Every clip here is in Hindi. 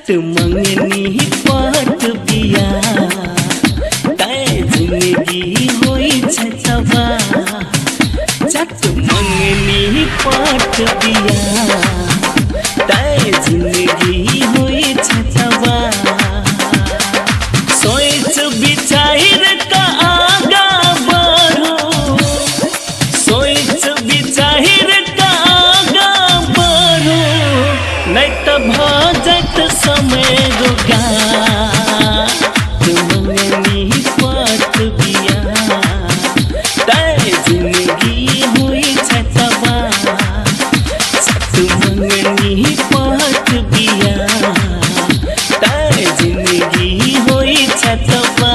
चट मंगनी पट बिया तय जिंदगी होई छतवा चट मंगनी पट बिया तय जिंदगी होई छतवा सोच विचार का आगा बढ़ो सोच विचार का आगा बढ़ो नहीं तो भजत समय रोगा मंगनी पट बिया तय जिंदगी हुई छतवा सत मंगनी पट बिया तय जिंदगी हुई छतवा।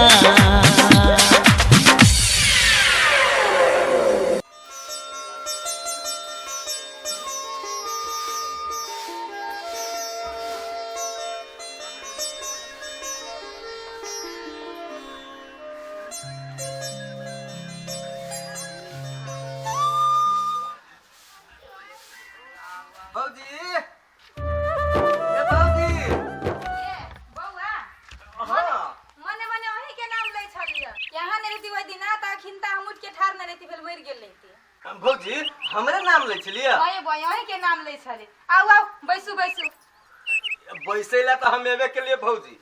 भौजी हमरे नाम ले छलिए ओए बोय ओही के नाम ले छले आओ आओ बैसू बैसू बैसेला तो हम एबे के लिए भौजी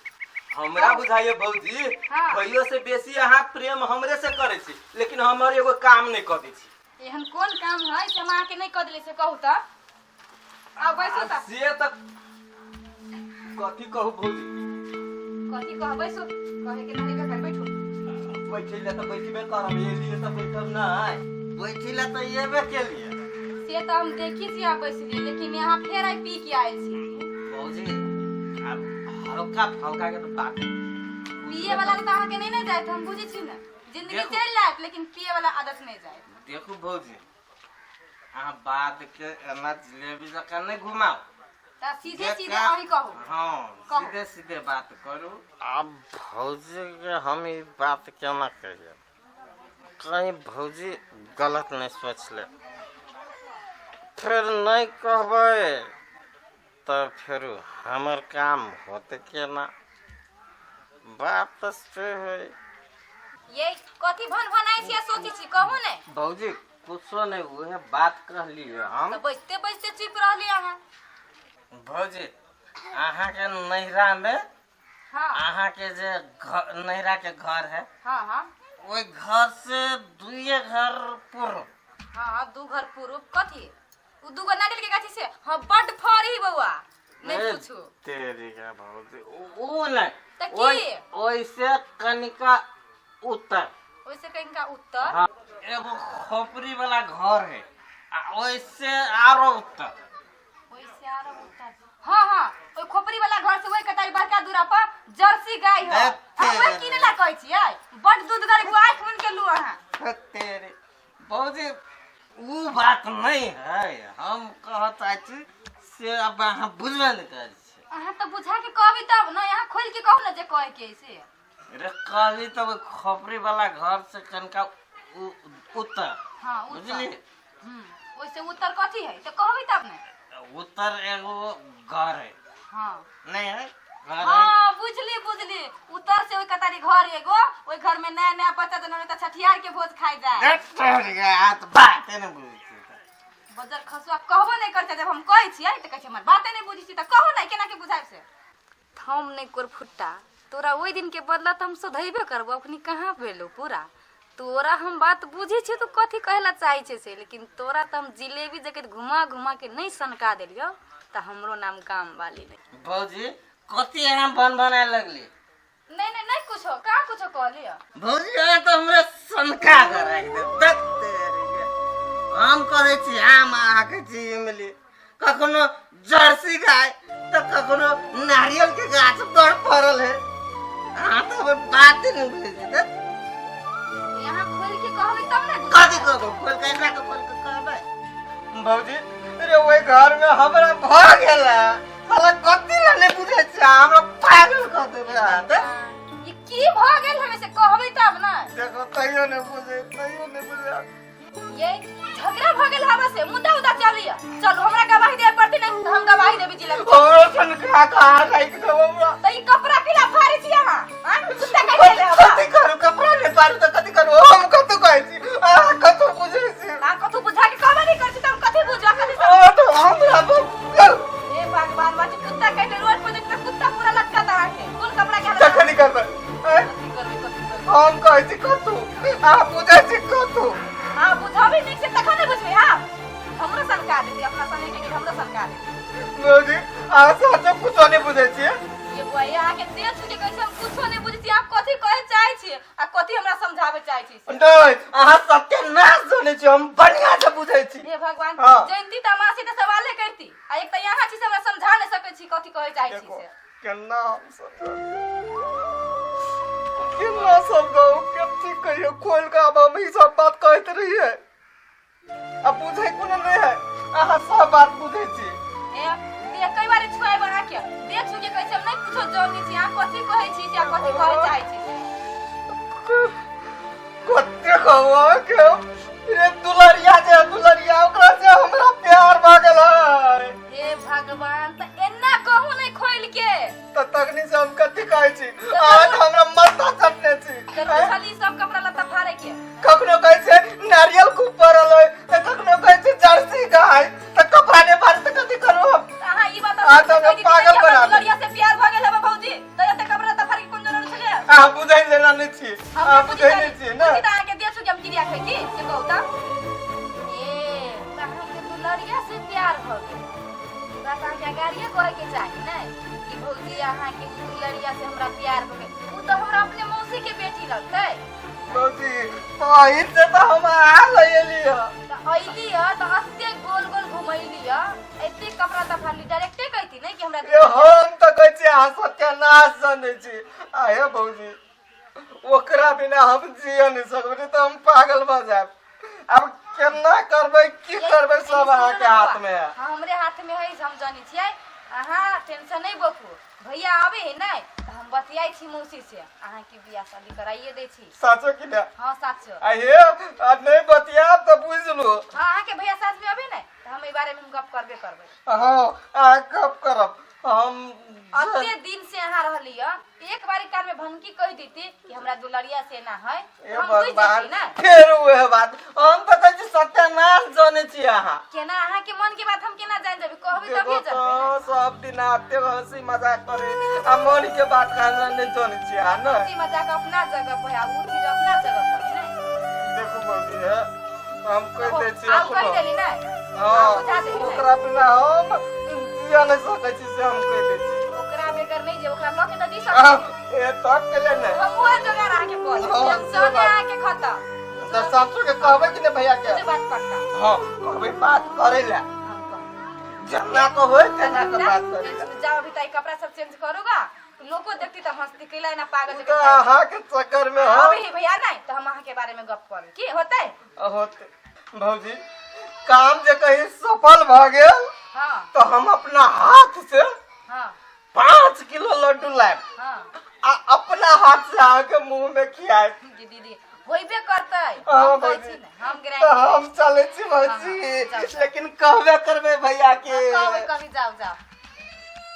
हमरा बुझाइए भौजी भइयो से बेसी अहाँ प्रेम हमरे से करे छी लेकिन हमर एगो काम नहीं कर दै छी एहन कोन काम है से मां के नहीं कर देले से कहू त आओ बैसू त से तक कथी कहू भौजी कथी कह बैसू कहे के नहीं कर बैठो बैठिले तो बैठबे करब ये लिए तो बैठब नहीं बैठिले तो एबे के लिए से तो हम देखी छी आप बैसली लेकिन यहां फेर आई पी के आइल छी भौजी अब हल्का फल्का के तो बात पिए वाला तो आके नहीं जाए हम बुझी छी ना जिंदगी चल जाए लेकिन पिए वाला आदत नहीं जाए देखो भौजी आ बात के एना जलेबी जका नहीं घुमाओ ता सीधे सीधे वही कहो हां सीधे सीधे बात करू अब भौजी के हम ई बात केना कहिए कहीं भौजी गलत नहीं सोच ले फिर नहीं कहबे तो फिर हमर काम होते केना बात से है ये कथी भन भनाई से सोची छी कहू ने भौजी कुछो नहीं हुए बात कह लिए हम तो बैठते बैठते चुप रहली अहाँ भौजी अहाँ के नैहरा में हां अहाँ के जे नैहरा के घर है हां हां ओई घर से दुइये घर पूर्व हां दू घर पूर्व कथी उ दू गो नारियल के गाछी से हां बड फरी बउआ नहीं पूछू तेरी का भौजी ओ नहीं त की ओई से कनिका उत्तर ओइसे कनिका उत्तर हां एगो खोपरी वाला घर है ओई से आरो उत्तर ओइसे आरो उत्तर हां हां ओइ खोपरी वाला घर से ओइ कताई बड़का दूरा पर जर्सी गाय है हम किने ला कहै छी बड दूध गाय को आंख मुन के लू अहाँ तेरे भौजी वो बात नहीं है हम कहत छी से अब अहाँ बुझबे नहीं कर छी अहाँ तो बुझा के कहबी तब ना यहाँ खोल के कहू ना जे कहे के से रे कहली तब खोपरी वाला घर से कनका उत्तर हां बुझली ओइसे उत्तर कथी है तो कहबी तब ना उत्तर एगो घर है हां नहीं है हां बुझली बुझली उत्तर से ओइ कतारी घर एगो ओइ घर में नया नया बच्चा जन्म त छठियार के भोज खाई जाए हाथ बात नहीं बुझी बजर खसुआ कहबो नहीं करते जब हम कहै छियै त कहै छै हमर बाते नहीं बुझी छी त कहू नहीं केना के बुझाइ से हम नहीं कर फुट्टा तोरा ओइ दिन के बदला त हम सुधैबे करबो अखनी कहां भेलो पूरा तोरा हम बात बुझी छी तो कथी कहला चाहि छे से लेकिन तोरा त हम जिलेबी जके घुमा घुमा के नहीं सनका देलियो त हमरो नाम काम वाली नहीं भौजी कथी हम बन बनाए लगली नहीं नहीं नहीं कुछ हो का कुछ कहलियो भौजी आ तो हमरे सनका कर एकदम हम करे छी हम आके छी मिली कखनो जर्सी गाय तो कखनो नारियल के गाछ पर पड़ल है आ तो बात नहीं बुझी त यहाँ खोल के कहबे तब ना कथी कहबो खोल के एकरा के खोल के कहबे भौजी रे ओई घर में हमरा भ गेला साला कथी ला नहीं बुझे छ हमरा पागल क देबे हां ये की भ गेल हमें से कहबे तब ना देखो कहियो नहीं बुझे ये झगड़ा भ गेल हमरा से मुद्दा उदा चलिए चलो हमरा गवाही दे पड़ती नहीं तो हम गवाही देबी जिला में और सन का काई के देबो तो ई कपड़ा किला फाड़ी छी हां हां कुत्ता काट ले हवा कथि करू कपड़ा ले पारू तो कथि करू हम कतु कहै छी कतु बुझै छी ना कथु बुझा के कहबे नहीं करछी तुम कथि बुझा कथि तो हमरा ए भगवान बाजी कुत्ता काट ले रोड पर देख कुत्ता पूरा लटका ता के कौन कपड़ा के कथि करबै कथि करबे हम कहै छी कतु बुझै छी कतु हां बुझाबे नहीं से तखन नहीं बुझबे हां हमरो सरकार दे अपना समय के हमरो सरकार दे मोदी सच कुछ नहीं बुझै छी ये बुआ आके देह छुके कैसे हम कुछो नहीं बुझी आप कथि कहे चाहे छी आ कथि हमरा समझावे चाहे छी नहीं सत्यानाश जाने छी हम बढ़िया से बुझै छी हे भगवान हाँ। जयंती तमाशी त सवाले करती आ एक त यहाँ छी से हमरा समझा नहीं सकै छी कथि कहे चाहे छी से केना हम समझ केना समझाऊ कथि कहियो खोल के अब हम ई सब बात कहत रहिए अब बुझै कोन नहीं है सब बात बुझै छी ए ये कई बार छुआई बना के देख छुके कैसे हम नहीं कुछो जानी छी आप कथि कहे छी या कथि कहे चाहे छी कते कहवा के रे दुलरिया ओकरा से हमरा प्यार भ गेल है हे भगवान त एना कहू नहीं खोल के त तकनी से हम कथि कहै छी आज हमरा मरता चटने छी जरूर खाली सब कपड़ा लत्ता फाड़े के कखनो कहै छै नारियल खूब पड़ल है त कखनो कहै छै जर्सी गाय त कपड़ा ने बार त कथि करू हम हां ई बात आ तो हम पागल बना दे दुलरिया से प्यार भ गेल है भौजी त एते कपड़ा लत्ता फाड़े के कोन जरूरत छले बुझै लेना नहीं छी बुझै नहीं छी ना बुझी त आके देख छु कि हम क्रिया खै छी से कहू त ए त हमके दुलरिया से प्यार भ गेल बस आके गाड़िए कहे के चाही नै कि भौजी अहाँ के दुलरिया से हमरा प्यार भ गेल उ त हमरा अपने मौसी के बेटी लगतै मौसी पहिल से तो हम आ गइली ह त अइली ह त हस्ते गोल गोल घुमैली ह एते कपड़ा त फाड़ली डायरेक्टे कहती नै कि हमरा ये हम तो कहै छी सत्यानाश जाने छी आये भौजी ओकरा बिना हम जिए नहीं सकबे तो हम पागल भ जाब अब केना करबै की करबै सब अहाँ के हाथ में है हमरे हाथ में है हम जानी छियै अहाँ टेंशन नहीं बकू भैया आवे है नै त हम बतियाई छी मौसी से अहाँ के बियाह शादी कराइए दे छी साचो कि ना हां साचो आये आज नहीं बतियाब तो बुझ लो हां अहाँ के भैया साथ में आवे नै त हम ई बारे में गप करबे करबै हां आ कब करब हम अते दिन से अहाँ रहली ह एक बारी कान में भनकी कह देती कि हमरा दुलरिया से ना है हम बुझ जेती ना फिर वह बात हम तो कहै छी सत्यानाश जाने छी अहाँ केना अहाँ के मन के बात हम केना जान जेबे कहबे तभी देखो जानबे तो सब दिन आते हंसी मजाक करे आ मन के बात कहना नहीं जाने छी आ ना हंसी मजाक अपना जगह पे आ उ चीज अपना जगह पे है ना देखो बोलती है हम कह दे छी आप कह देली ना हां बुझा देली ना ओकरा बिना हम जिया नहीं सकै छी से हम कह दे छी ओकरा बेगर नहीं जे ओकरा लके त दी सकै ए तक के ले ने हम ओए जगह रह के बोल टेंशन है के खत्म तो सासू के कहबै कि ने भैया के मुझे बात पक्का हां कहबै बात करे ले हम कह जन्ना को होय तना के बात करे जाओ अभी ताई कपड़ा सब चेंज करूंगा लोगो देखती त हंसती कैला ना पागल तो अहाँ के चक्कर में हम अभी भैया नहीं तो हम अहाँ के बारे में गप करू की होतै होते भौजी काम जे कहीं सफल भ गेल हां तो हम अपना हाथ से हां 5 किलो लड्डू लाए हां आ अपना हाथ से आके मुंह में खियाए दीदी होइबे करतै हाँ, हम कहै भौजी। छी ना हम तो गारंटी हम चले छी भौजी जाओ। लेकिन कहबे करबे भैया के कहबै कभी जाओ जाओ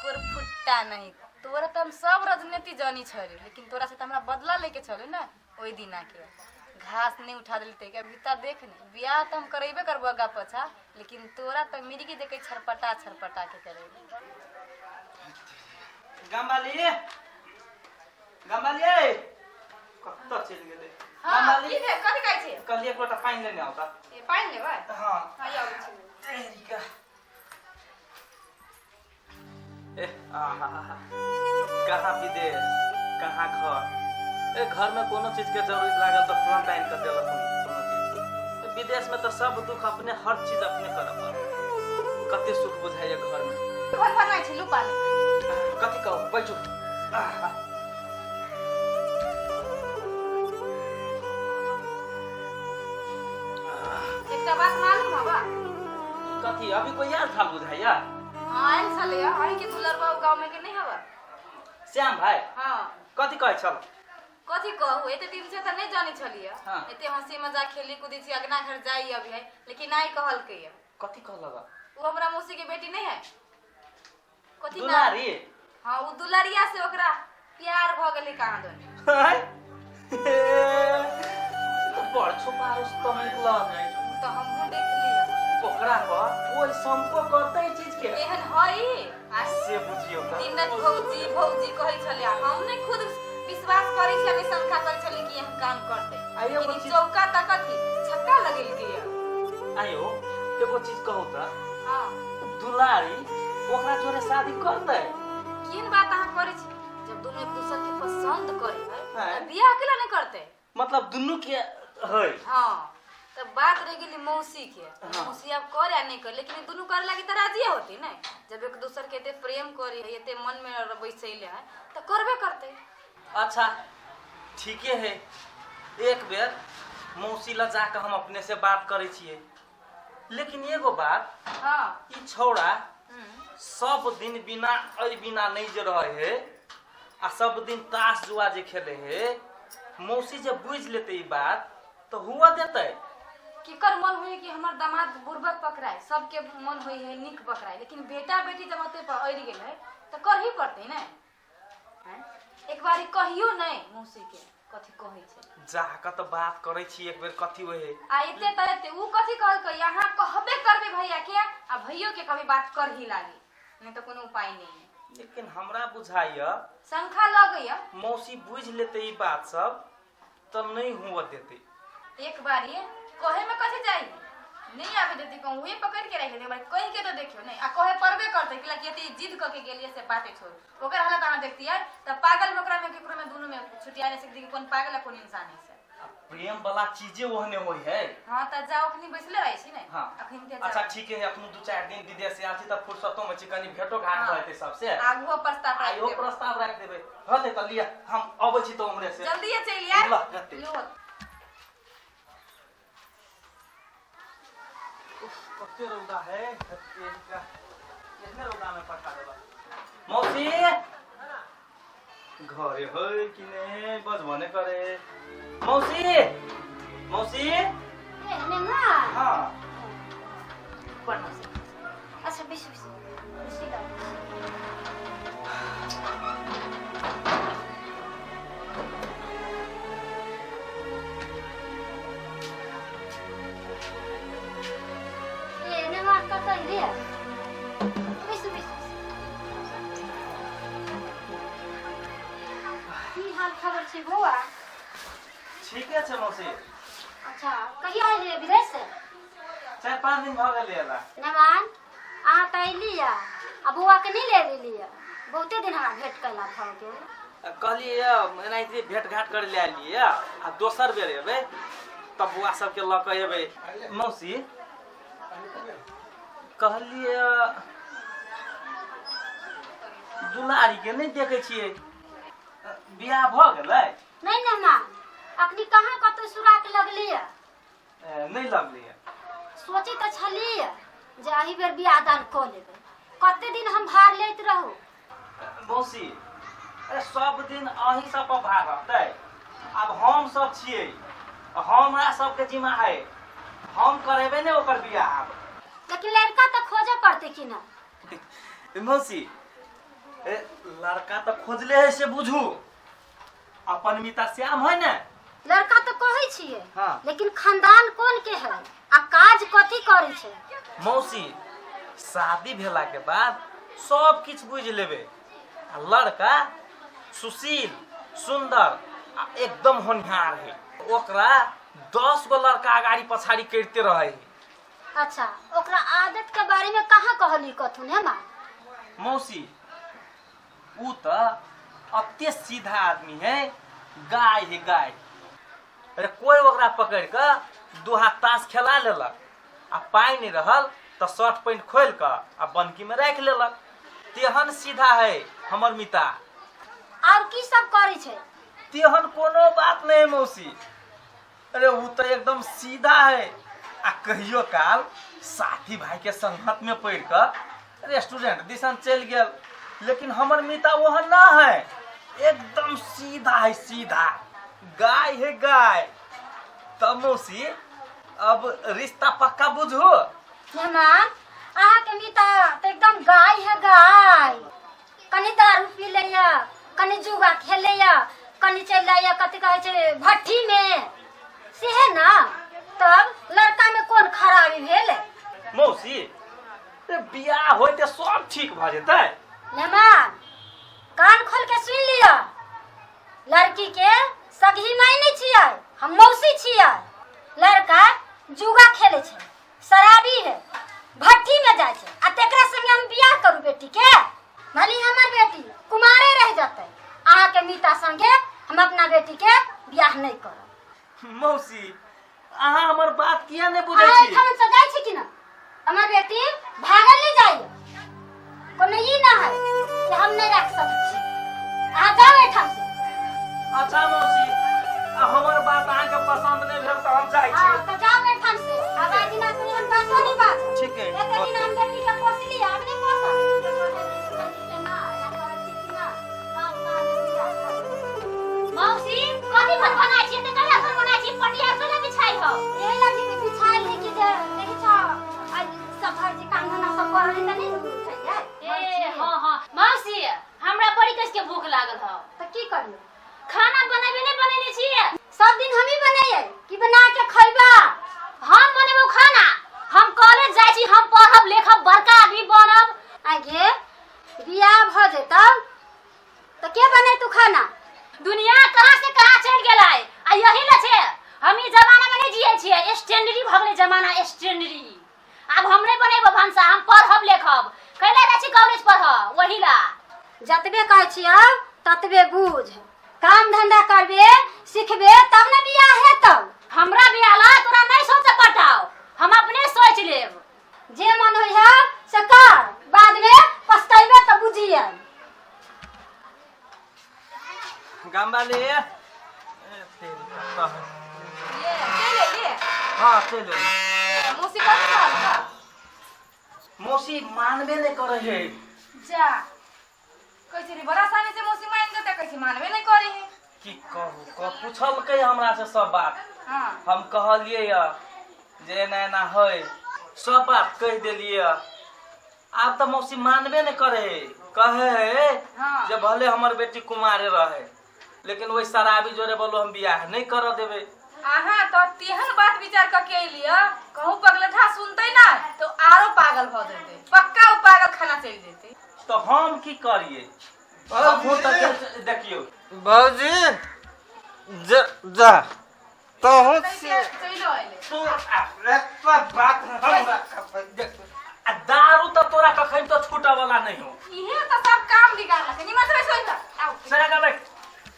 कोर फुट्टा नहीं तोरा त हम सब राजनीति जानी छरे लेकिन तोरा से त हमरा बदला लेके चले ना ओई दिना के घास नहीं उठा देली तैका भीतर देख नहीं बियाह त हम करैबे करबो आगा पछा लेकिन तोरा त मिर्गी देखे छरपटा छरपटा के करेबे गंबाली कत्ता चल गेले हां की है कथि कहै छी कल एक लोटा पानी लेने आओ ए पाइन लेबै हां हां आउ छी एरिका ए आहा कहाँ विदेश कहाँ घर घर में कोनो चीज के जरूरत लागल तो फोन लाइन कर देला कोनो चीज विदेश में तो सब दुख अपने हर चीज अपने करब कते सुख बुझाइए घर में घर पर नहीं छी लुपा कथी कहू बैठू एकटा बात मालूम हवा कथी अभी कोई यार था बुझाइए हां आइल छले आई के दुलरबा गांव में के नहीं हवा श्याम भाई हां कथी कहै छल कथी कहू एते दिन से त नहीं जानी छलिए हाँ। एते हंसी मजाक खेली कूदी छी अगना घर जाई अभी है लेकिन नहीं कहलकै है कथी कहलक वो हमरा मौसी के बेटी नहीं है कथी ना दुलारी हां वो दुलारिया से ओकरा प्यार भ गेलै कहां दन बड़ छुपा रुस्तम निकलल तो हमहू देख लिया ओकरा पर कोई संको करते ई चीज के एहन हई आज से बुझियो त दिन रात भौजी भौजी कहै छले हम नहीं खुद विश्वास करै छी नहीं शंका करै छले कि हम काम करते आइयो लेकिन कुछ- चौका तक कथी छक्का लगेल के आयो एगो चीज कहू त हां दुलारी ओकरा जोरे शादी करते किन बात अहाँ करै छी जब दोनों एक दूसरे के पसंद करे है हाँ। त बियाह केला नहीं करते मतलब दुनु के है हां तब बात रह गेली मौसी के हाँ। मौसी अब करे आ नहीं करे लेकिन दोनों करे लगी त राजी होती नहीं जब एक दूसरे के एते प्रेम करे है एते मन में बैसैले है त करबे करते अच्छा ठीके है एक बेर मौसी ला जाकर हम अपने से बात करे छिए लेकिन एगो बात हां ई छौड़ा सब दिन बिना बिना नहीं जे रहे है आ सब दिन ताश जुआ जे खेले है मौसी जब बुझ लेते ई बात तो हुआ देते केकर मन होई कि हमर दामाद बुर्बक पकड़ाए सबके मन होई है निक पकड़ाए लेकिन बेटा बेटी जब अते पर अड़ गेल है त कर ही पड़ते ना हैं एक बारी कहियो नहीं मौसी के कथी कहै छै जाकर तो बात करे छी एक बेर कथी होए है आ एते तरते ऊ कथी कहलकै यहाँ कहबे करबे भैया के आ भैयो के कभी बात कर ही लागी नहीं तो कोनो उपाय नहीं है लेकिन हमरा बुझाइया शंखा लगैया मौसी बुझ लेते ई बात सब तो नहीं हुआ देते एक बार ये कहे में कथी जाई नहीं आवे देती कहूं हुए पकड़ के रख दे भाई कहीं के तो देखियो नहीं आ कहे परबे करते कि लगी एते जिद क के गेलिए से बातें छोड़ ओकर हालत आना देखती है तब पागल में ओकरा में केकरो में दोनों में छुटिया नहीं सकती कि कौन पागल है कौन इंसान है से प्रेम वाला चीजें ओहने होई है हां त जाओ अखनी बैसले रही छी नहीं हाँ। अखनी के अच्छा ठीक है अपन 2-4 दिन विदेश से आछी तब फुर्सतों में चिकनी भेटो घाट हाँ। रहते सबसे आगुओ प्रस्ताव रख आइयो देबै। प्रस्ताव रख देबे हते त लिया हम अबै छी तो हमरे से जल्दी ये चलिए ल, जल्दी। लो कते रौदा है इतने रौदा में पटा देबा मौसी घरे होय कि ने बस भने करे मौसी मौसी हां अच्छा बिस हाल खबर छै बौआ ठीक है मौसी अच्छा कहिया एलियै विदेश से 4-5 दिन भ गेलै एला नमान अहाँ तऽ एलियै आ बौआ के नहीं ले एलियै बहुते दिन हमरा भेंट कैला भऽ गेल कहलिए एनाहिते भेट घाट करे ले आलिए आ दोसर बेर एबै तब बुआ सबके ल के एबै मौसी कहलिए दुलारी के नहीं देखे छिए बियाह भ गेलै नहीं नमान अखनी कहाँ कतौ सुरा के लगलियै नहीं लगलिए सोची तऽ छलियै जे एही बेर बियाह दान कऽ लेबै कते दिन हम भार लैत रहू मौसी अरे सब दिन अही सब पर भार रहतै अब हम सब छिए हमरा सबके जिम्मा है हम करेबे ने ओकर बियाह लेकिन लड़का तऽ खोजऽ पड़तै कि ना मौसी लड़का तो खोजले है से बुझू अपन मिता श्याम है ना लड़का तऽ कहै छियै हाँ। लेकिन खानदान कोन के है आ काज कथी करै छै मौसी शादी भेला के बाद सब किछ बुझ लेबे आ लड़का सुशील सुंदर आ एकदम होनहार है ओकरा 10 गो लड़का आगाड़ी पछाड़ी करते रहे अच्छा ओकरा आदत के बारे में कहाँ कहली कथुन है माँ मौसी ऊ तो अत्य सीधा आदमी है गाय है गाय अरे कोई ओकरा पकड़ के 2 हाथ ताश खेला लेलक आ पाई नहीं रहल तो शर्ट पैंट खोल के आ बनकी में रख लेलक तेहन सीधा है हमर मिता और की सब करै छै तेहन कोनो बात नहीं है मौसी अरे वो तो एकदम सीधा है आ कहियो काल साथी भाई के संगत में पड़ कर रेस्टोरेंट दिसन चल गेल लेकिन हमर मिता वहाँ ना है एकदम सीधा है सीधा गाय है गाय। तब मौसी अब रिश्ता पक्का बुझो। मेहमान अहाँ के मीता तो एकदम गाय है गाय। कनी दारू पी लिया, कनी जुआ खेल लिया, कनी चल जाइए कथी कहे छे भट्ठी में से है ना। तब लड़का में कौन खराबी भेल? मौसी बियाह होय ते सब ठीक भ जेतै। मेहमान कान खोल के सुन लिया, लड़की के सगी माय नहीं छियै, हम मौसी छियै। लड़का जुआ खेले छे, शराबी है, भट्ठी में जाय छे आ तेकरा संगे हम बियाह करू बेटी के? भली हमर बेटी कुमारे रह जाते, अहाँ के मीता संगे हम अपना बेटी के बियाह नहीं करब। मौसी अहाँ हमर बात किया नहीं बुझै अहाँ छी? एठाम से जाय छी कि ना? हमर बेटी भागल नहीं जाइए, कोनो ई ना है कि हम नहीं रख सकै छी। अहाँ जाओ एठाम से। अच्छा मौसी हमर बात अहाँ के पसंद नहीं भेल त हम जाय छी। तो जाओ एठाम से। अब आज दिन अपनी हम बात नहीं बात। ठीक है। एक दिन हम बेटी के पोसली, अब नहीं पोसा। मौसी कथी बनाई छी त कला पर बनाई छी, पटिया से ना बिछाई हो। ए लगी के बिछाई ले कि जे देखि छ आज सब घर के काम धंधा सब कर रही त नहीं उठै है। ए हां मौसी हमरा बड़ी कस के भूख लागल ह। त की करियो? खाना बनाबे नहीं बनेने छिए? सब दिन हम ही बनाइए कि बना के खइबा? हम बनेबो खाना। हम कॉलेज जाय छी, हम पढ़ब लिखब, बड़का आदमी बनब। आगे बियाह भ जेतब त के बने तू खाना? दुनिया कहां से कहां चल गेलै आ यही ल छे। हम ई जमाना में नहीं जियै छियै, स्टैंडर्डी भ गेलै जमाना, स्टैंडर्डी। अब हम नहीं बनेबो भंसा, हम पढ़ब लिखब। कैला जाय छी कॉलेज पढ़, वही ला। जतबे कहै छियै ततबे बुझ। काम धंधा करबे सिखबे तब न बियाह हेतौ। हमरा बियाह ला तोरा नहीं सोचे पड़ताओ, हम अपने सोच लेब। जे मन होय है से कर, बाद में पछताइबे त बुझिए। गंबाले ये ले हां चलो। मौसी का कहल का? मौसी मानबे नहीं करे है। जा कैसे रे बड़ा सानी से मौसी मान देता, कैसे मानबे नहीं करे है? की कहू को पूछल के हमरा से सब बात। हां हम कहलिए या जे एना एना है, सब बात कह देलिए। आप तो मौसी मानबे नहीं करे है। कहे है हाँ। जे भले हमर बेटी कुमारे रहे, लेकिन वही शराबी जोरे बोलो हम बियाह नहीं कर देबे। आहा तो तेहन बात विचार करके अइलिया, कहूं पगलठा सुनते ना तो आरो पागल भ जेते, पक्का उ पागल खाना चल जेते। तो हम की करिए? देखियो भौजी जा तो कैसे चलो आइले? तू बात आ दारू तो तोरा कखन तो छूटे वाला नहीं हो। इहे तो सब काम बिगाड़ के निमन से सोई कर आओ। सरा का बैठ।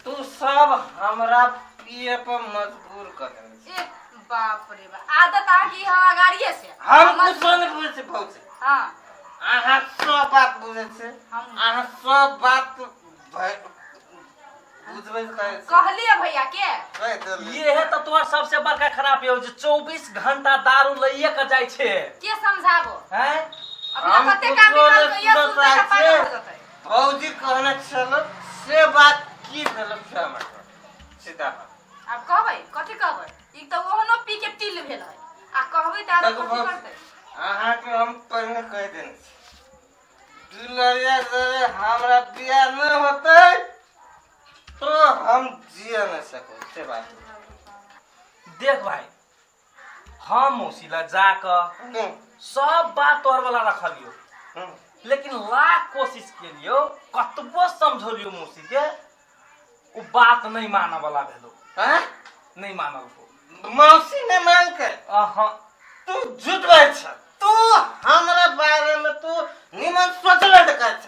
तू सब हमरा पिए पर मजबूर कर दे। ए बाप रे बा, आदत आ गई है अगाड़िए से। हम कुछ नहीं बुझे भौजी। हां आहा सब बात बुझे छे, आहा सब बात बुझबे करे छे। कहलिए भैया के कह देली। ये है तो तोर सबसे बड़का खराब हो जे 24 घंटा दारू लइए के जाय छे। के समझाबो? हैं? अपना कते काम बिगाड़ के ये सुनते का पागल हो जाते। भौजी कहने चलो से बात की भेल हमरा सीधा। अब कहबै कथि कहबै? ई त ओहनो पी के टिल भेल है आ कहबै त आरो कथि करतै? अहाँ के हम पहले कह देने दुलरिया जरे हमरा बियाह न होतै तो हम जिए न सको से बात। देख भाई, हम मौसीला जाकर सब बात तोर वाला रखलियो, लेकिन लाख कोशिश के लियो, कतबो समझलियो मौसी के, वो बात नहीं माने वाला भेलो। हैं? नहीं मानल को। मौसी ने मान के तू झूठ बात छ। तू हमरा बारे में तू निमन सोचले कर छ।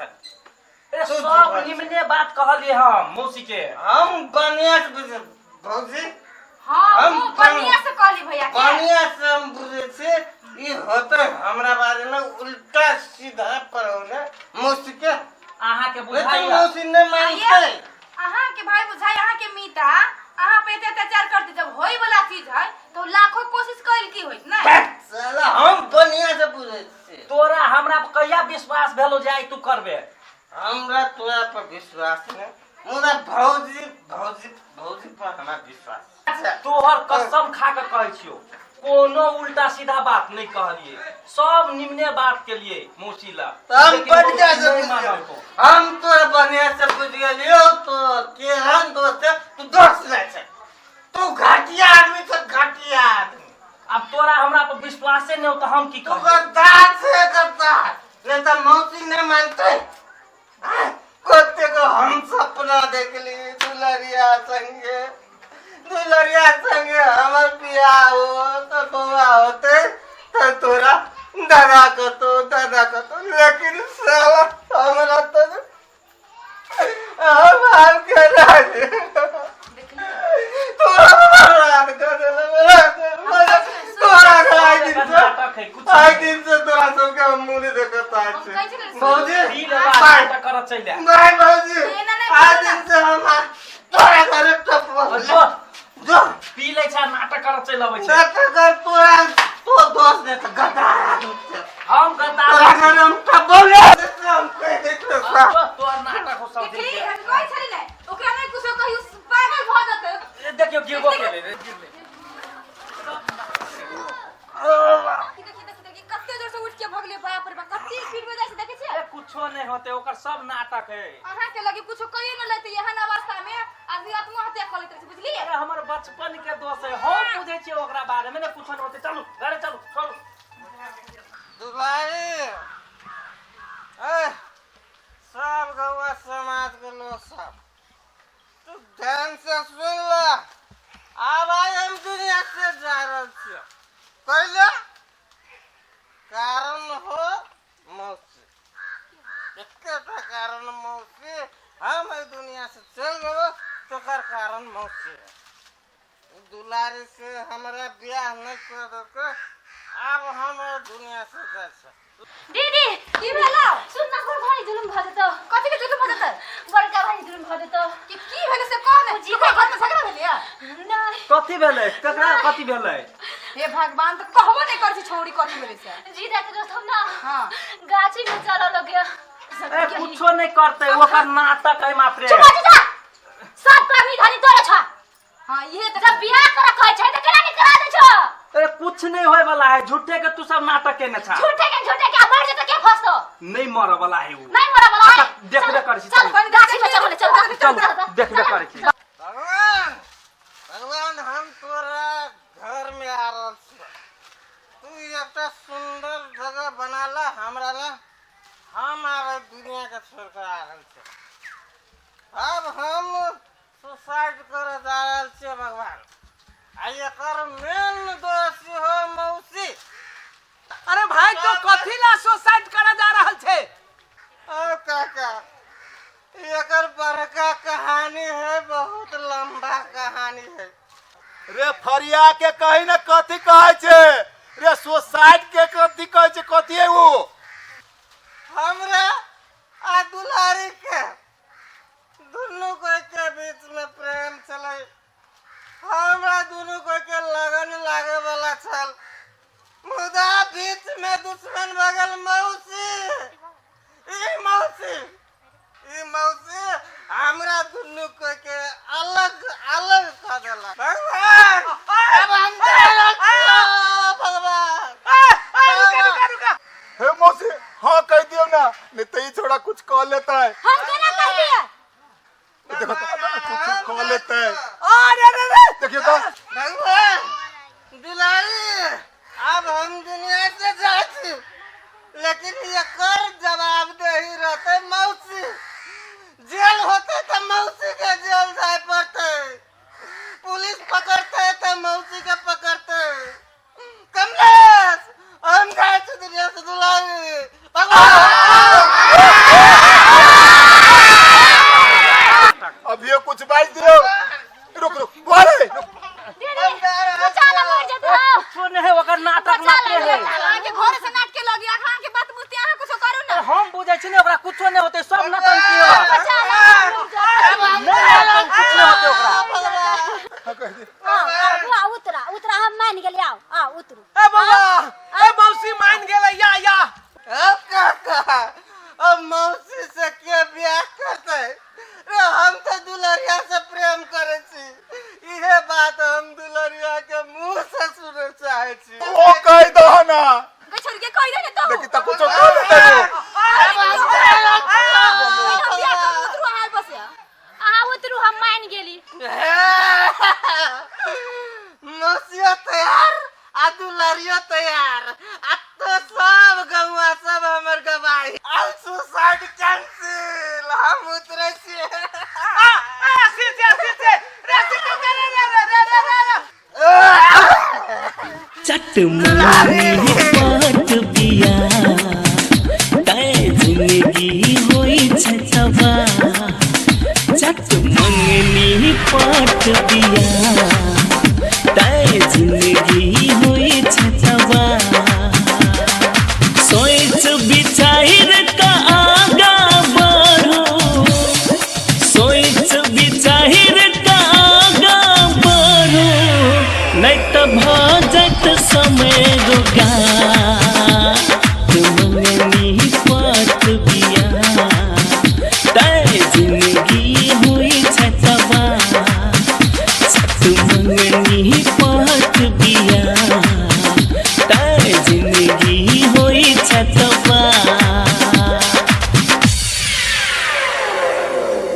ए सब निमने बात कहलिए हम मौसी के। हम बढ़िया से बुझे भौजी। हां हम बढ़िया से कहली भैया के। बढ़िया से हम बुझे छे ई होते हमरा बारे में उल्टा सीधा परौने मौसी के। आहा के लेकिन बुझाइया मौसी ने मानते। अहाँ के भाई बुझाई, अहाँ के मीता अहाँ पे अत्याचार करते, जब होई वाला चीज है तो लाखों कोशिश कइल की होई ना। साला हम बढ़िया से बुझे छे। तोरा हमरा पर कहिया विश्वास भेलो जे आई तू करबे? हमरा तोरा पर विश्वास ने मुदा भौजी भौजी भौजी पर हमरा विश्वास। तोहर कसम खा के कहै छियो कोनो उल्टा सीधा बात नहीं कहलिए, सब निम्ने बात के लिए मौसी ला। हम बढ़िया से हम तो बढ़िया से बुझ गेलियो तो केहन दोस्त है तू दोस्त नहीं छे, तू घटिया आदमी छे, घटिया आदमी। अब तोरा हमरा पर विश्वासे नहीं हो तो हम की तू करूं? गद्दार से करता है, नहीं तो मौसी नहीं मानते। कुत्ते को हम सपना देख लिए दुलरिया संगे, दुलरिया संगे हमार बियाह हो तो बउआ होते तो तोरा दादा को तो, लेकिन साला हमरा तो हमार के राज आई दिन से तोरा सबके हम मुंह नहीं देखता है भौजी। कर चल नहीं भौजी, आज दिन से हम तोरा घरे टप जो पी ले छा नाटक कर चल आबै छै। नाटक कर तोरा तो दोस्त ने तो गद्दार हम तोरा गद्दार घरे हम टप बोले हम कह देते सा तोर नाटक हो सब देखी दिन हम कोई छली नहीं ओकरा नहीं कुछ कहियो पागल भ जते। के देखियो गिरबो केले रे गिरले। देखी कते जोर से उठ के भगले बाप रे बाप कते स्पीड में जाय से देखे छी। अरे कुछो नहीं होते, ओकर सब नाटक है। अहाँ के लगे कुछ कहियो न लेते एहन अवस्था में आदमी आत्महत्या कर लेते बुझलिए। अरे हमर बचपन के दोस्त है, हम बुझे छियै ओकरा बारे में। कुछो नहीं होते, चलू घरे चलू चलू। दुलारी सब गौवा समाज के लोग सब तू ध्यान से सुन ला। अब आज हम दुनिया से जा रहे छियै, पहले कारण हो मौसी, एकेटा कारण मौसी। हम एहि दुनिया से चल गए तकर कारण मौसी है। दुलारी से हमारा ब्याह नहीं कर देते, अब हम दुनिया से जा सकते। दीदी की भेला सुन ना, बड़ भाई जुलुम भ जेतो। कथि के जुलुम भ जते बड़का भाई जुलुम भ जेतो। की भेले से कौन है जी घर में झगड़ा भेलिया। नहीं कथी भेलै, ककरा कथी भेलै? हे भगवान तो कहबो नहीं कर छी छौड़ी कथि भेले से। जी देख दोस्त हम ना हां गाछी में चलो लगे। ए कुछो नहीं करते, ओकर नाटक है मात्र। चुप हो जा, सब कर्मी धनी तोरे छ। हां ये तो जब बियाह कर कहै छै त केना नहीं करा दे छ? अरे कुछ नहीं होए वाला है, झूठे के तू सब नाटक के न छा। झूठे के मर जेतो के फसतो? नहीं मरे वाला है वो। नहीं मरा वाला है। देखबे कर छी, चल गाछी में चलो चल चल देखबे कर छी। भगवान भगवान हम तोरा घर में आ रहल छी, तू एकटा सुंदर जगह बना ला हमरा ला। हम आब दुनिया के छोड़ कर आ रहल छी, अब हम सुसाइड करे जा रहल छी। भगवान आ एकर मेन दोषी हो मौसी। अरे भाई तो कथी ला सुसाइड करे जा रहल छे? ओ काका एकर बड़का कहानी है, बहुत लंबा कहानी है। रे फरिया के कही न कथी कहे छे रे, सुसाइड के कथी कहे छे, कथी है वो? हमरा आ दुलारी के दुनू कोई के बीच में प्रेम चले। हमरा दुनू कोई के लगन लागे वाला छल, मुदा बीच में दुश्मन भगल मौसी। ई मौसी हमरा दुनू कोई के अलग अलग कर देला। भगवान अब हम भगवान रुका हे मौसी हाँ कह दियो ना, नहीं तो ये छोड़ा कुछ कह लेता है। हम केना कर दिए? देखो तो कुछ कह लेता है। अरे रे देखिए तो भगवान दुलारी अब हम दुनिया से जाती, लेकिन ये कर जवाब दे ही रहते मौसी। जेल होते तो मौसी के जेल जाए पड़ते, पुलिस पकड़ते तो मौसी के पकड़ते। कमलेश हम जाए दुनिया से दुलारी। अब ये कुछ बात दियो। रुक रुक बोले रुक। दीदी तू चला मर जेतो। कुछो नहीं है, ओकर नाटक मात्र है। अहाँ के घर से नाट के लगी अहाँ के बात बुझते अहाँ कुछ करू ना। हम बुझे छी ने ओकरा कुछो नहीं होते, सब नौटंकी है। कुछ नहीं होते ओकरा। हाँ कह दे। आ उतरा हम मान गेली। आ उतरू। ए बाबा ए मौसी मान गेले या अब काका अब मौसी से के ब्याह करते रे हम तो दुलरिया से प्रेम करे छी इहे बात हम दुलरिया के मुंह से सुने चाहे छी ओ कह दो ना गई छोड़ के कह दे तो देखी त कुछ कर देते उतरू हम मान गेली मौसिया तैयार आ दुलरिया तैयार आ तो सब गौवा सब हमर गवाही अब सुसाइड कैंसिल हम उतरे छी चट मंगनी पात बिया तय जिंदगी होई छतवा चट मंगनी पात बिया तय जिंदगी होई छतवा सोच विचार का आगा बढ़ो सोच विचार का आगा बढ़ो नहीं तो भजत समय रुगा